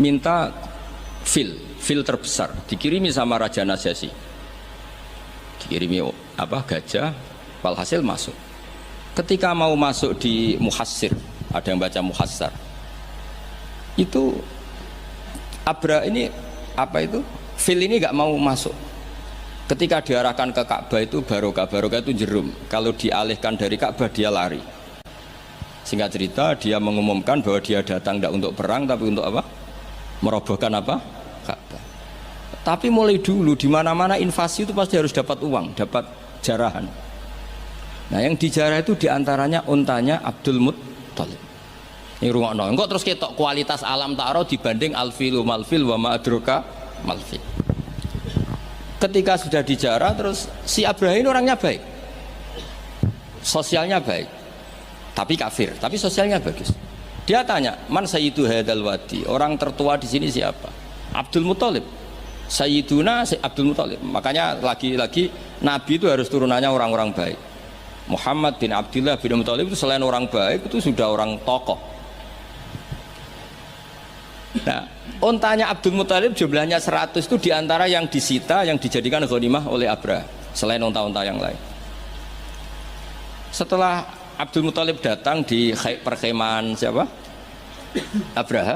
minta fil terbesar, dikirimi sama Raja Najasyi, dikirimi gajah, walhasil masuk. Ketika mau masuk di Muhassir, ada yang baca Muhassar, itu Abraha ini fil ini nggak mau masuk. Ketika diarahkan ke Ka'bah itu barokah itu jerum. Kalau dialihkan dari Ka'bah dia lari. Singkat cerita dia mengumumkan bahwa dia datang tidak untuk perang tapi untuk apa? Merobohkan apa? Ka'bah. Tapi mulai dulu di mana-mana invasi itu pasti harus dapat uang, dapat jarahan. Nah yang dijarah itu diantaranya untanya Abdul Muttalib. Ini rungokno. Engkau terus ketok kualitas alam ta'ara dibanding alfilu malfil wa ma'adroka malfil. Ketika sudah dijarah terus si Abraha ini orangnya baik, sosialnya baik, tapi kafir, tapi sosialnya bagus. Dia tanya, man sayyidu hadal wadi, orang tertua di sini siapa? Abdul Muttalib. Sayyiduna Abdul Muttalib. Makanya lagi-lagi Nabi itu harus turunannya orang-orang baik. Muhammad bin Abdullah bin Muttalib itu selain orang baik itu sudah orang tokoh. Nah, ontanya Abdul Muttalib jumlahnya 100 itu diantara yang disita, yang dijadikan ghanimah oleh Abraha selain onta-onta yang lain. Setelah Abdul Muttalib datang di perkemahan siapa? Abraha.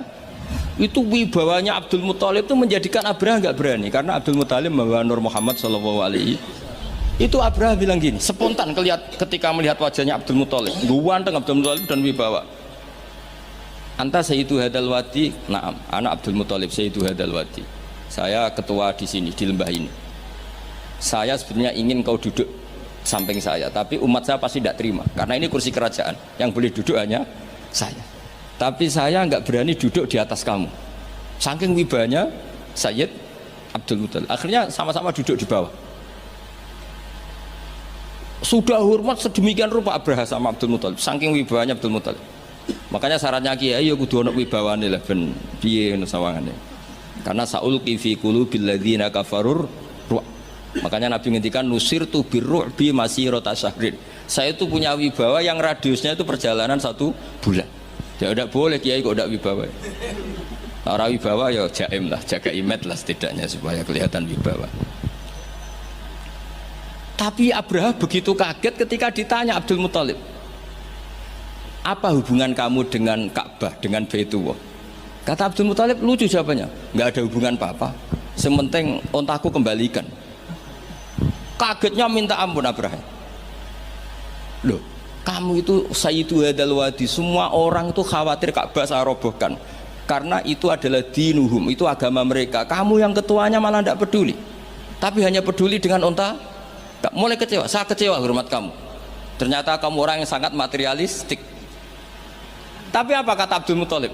Itu wibawanya Abdul Muttalib itu menjadikan Abraha nggak berani karena Abdul Muttalib membawa Nur Muhammad Shallallahu Alaihi. Itu Abraha bilang gini, spontan ketika melihat wajahnya Abdul Muttalib, ganteng Abdul Muttalib dan wibawa. Anta sayyidu hadal wadi, na'am, anak Abdul Muttalib sayyidu hadal wadi. Saya ketua di sini, di lembah ini. Saya sebenarnya ingin kau duduk samping saya, tapi umat saya pasti tidak terima karena ini kursi kerajaan, yang boleh duduk hanya saya. Tapi saya nggak berani duduk di atas kamu. Saking wibanya Sayyid Abdul Muttalib. Akhirnya sama-sama duduk di bawah. Sudah hormat sedemikian rupa Abraha sama Abdul Muttalib, saking wibawanya Abdul Muttalib. Makanya syaratnya kiai ya kudu ana wibawane lah ben piye ngono sawangane. Karena saulqi fi qulubil ladzina kafarur ruh. Makanya Nabi ngendikan nusirtu birru'bi masirata syahrin. Saya itu punya wibawa yang radiusnya itu perjalanan 1 bulan. Ya tidak boleh kiai kok tidak wibawa. Orang wibawa ya jaim lah, jaga imet lah setidaknya supaya kelihatan wibawa. Tapi Abraha begitu kaget ketika ditanya Abdul Muttalib, apa hubungan kamu dengan Ka'bah, dengan Baitullah? Kata Abdul Muttalib, lucu jawabannya, nggak ada hubungan apa-apa, sementing ontaku kembalikan. Kagetnya minta ampun Abraha. Loh, kamu itu sayyidu hadal wadi, semua orang itu khawatir Ka'bah saya robohkan karena itu adalah dinuhum, itu agama mereka. Kamu yang ketuanya malah tidak peduli, tapi hanya peduli dengan onta. Mulai kecewa, saya kecewa hormat kamu. Ternyata kamu orang yang sangat materialistik. Tapi apa kata Abdul Muttalib?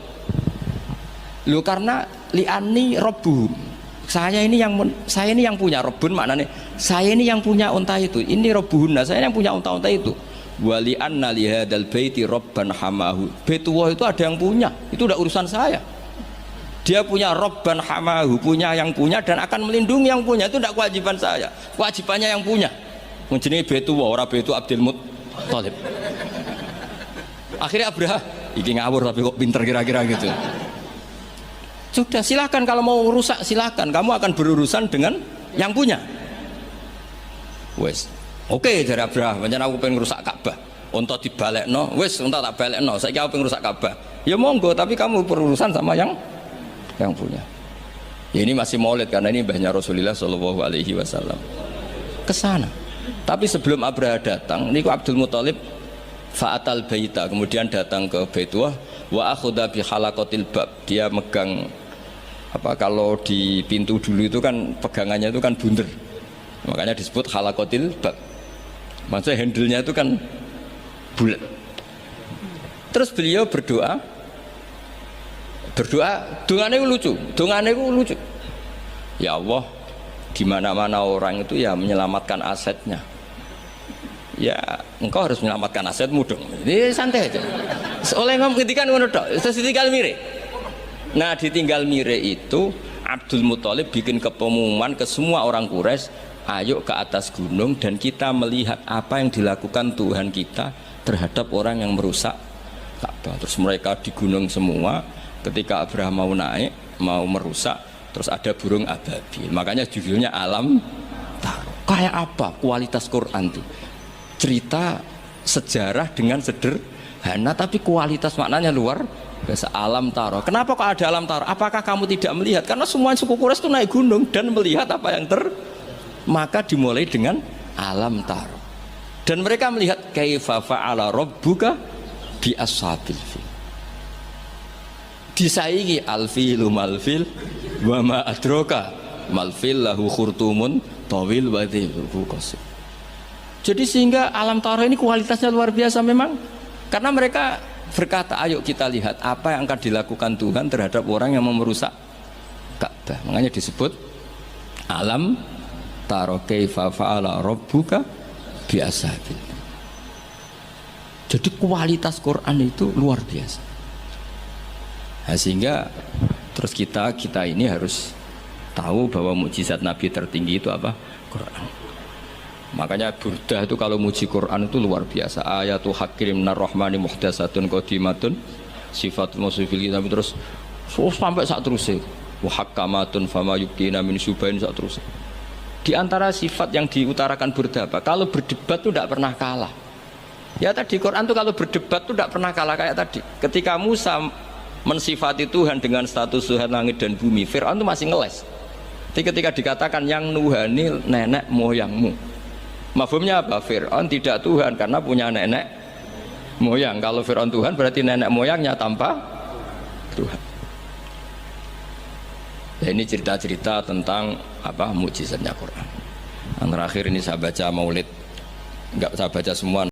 Loh karena li'ani robbuhum, saya ini yang punya robbun, maknanya saya ini yang punya unta itu, ini robbuhunna, saya yang punya unta-unta itu. Wali anna lihadal baiti robban hamahu, Baitullah itu ada yang punya, itu udah urusan saya. Dia punya robban hamahu, punya yang punya dan akan melindungi yang punya, itu tidak kewajiban saya, kewajibannya yang punya. Menjenengi Baitullah, orang Baitu Abdul Muttalib. Akhirnya Abraha, iki ngawur tapi kok pinter kira-kira gitu. Sudah, silahkan kalau mau rusak silahkan, kamu akan berurusan dengan yang punya. Wes, oke dari Abraha, macam aku pengen rusak Ka'bah, unta dibalekno, wes unta tak balekno, saya aku pengen rusak Ka'bah. Ya monggo, tapi kamu berurusan sama yang punya. Ya ini masih maulid karena ini mbahnya Rasulullah Shallallahu Alaihi Wasallam. Kesana. Tapi sebelum Abraha datang, niku Abdul Muttalib fa'atal baita, kemudian datang ke Baitullah wa akhudha bi halaqatil bab, dia megang apa, kalau di pintu dulu itu kan pegangannya itu kan bunder, makanya disebut halaqatil bab, maksudnya handle-nya itu kan bulat. Terus beliau berdoa, dongane lucu, ya Allah, di mana-mana orang itu ya menyelamatkan asetnya, ya engkau harus menyelamatkan asetmu dong. Ini santai aja. Oleh ngomong ketika ngono tok, terus ditinggal mire. Nah, ditinggal mire itu Abdul Muttalib bikin pengumuman ke semua orang Quraisy, ayo ke atas gunung dan kita melihat apa yang dilakukan Tuhan kita terhadap orang yang merusak Ka'bah. Terus mereka di gunung semua. Ketika Abraham mau naik, mau merusak, terus ada burung ababil. Makanya judulnya Alam Taro. Kayak apa kualitas Quran itu? Cerita sejarah dengan sederhana, tapi kualitas maknanya luar biasa. Alam Taro. Kenapa kok ada Alam Taro? Apakah kamu tidak melihat? Karena semua suku Quraisy itu naik gunung dan melihat apa yang maka dimulai dengan Alam Taro. Dan mereka melihat kaifa fa'ala rabbuka bi ashabil fil. Disaingi alfilu malfil wa ma adraka malfil lahu khurtumun tawil wa dhilhu qasir. Jadi sehingga Alam Taro ini kualitasnya luar biasa memang, karena mereka berkata, ayo kita lihat apa yang akan dilakukan Tuhan terhadap orang yang mau merusak Ka'bah. Makanya disebut Alam Taro kaifa fa'ala rabbuka bi ashabil. Jadi kualitas Quran itu luar biasa. Nah, sehingga terus kita ini harus tahu bahwa mukjizat Nabi tertinggi itu apa? Quran. Makanya Burdah itu kalau muji Quran itu luar biasa. Ayatul hakim minar rahmani muhdatsatun qadimatun sifatul musifil tapi terus sampai saat terus wa hakamatun fama yukina min subain saat terus. Di antara sifat yang diutarakan Burdah apa? Kalau berdebat itu tidak pernah kalah. Ya tadi Quran itu kalau berdebat itu tidak pernah kalah kayak tadi. Ketika Musa mensifati Tuhan dengan status Tuhan langit dan bumi, Fir'aun itu masih ngeles. Jadi ketika dikatakan yang nuhani nenek moyangmu, mafhumnya apa? Fir'aun tidak Tuhan karena punya nenek moyang. Kalau Fir'aun Tuhan berarti nenek moyangnya tanpa Tuhan. Ya, ini cerita-cerita tentang apa mukjizatnya Quran. Yang terakhir ini saya baca Maulid, enggak saya baca semua.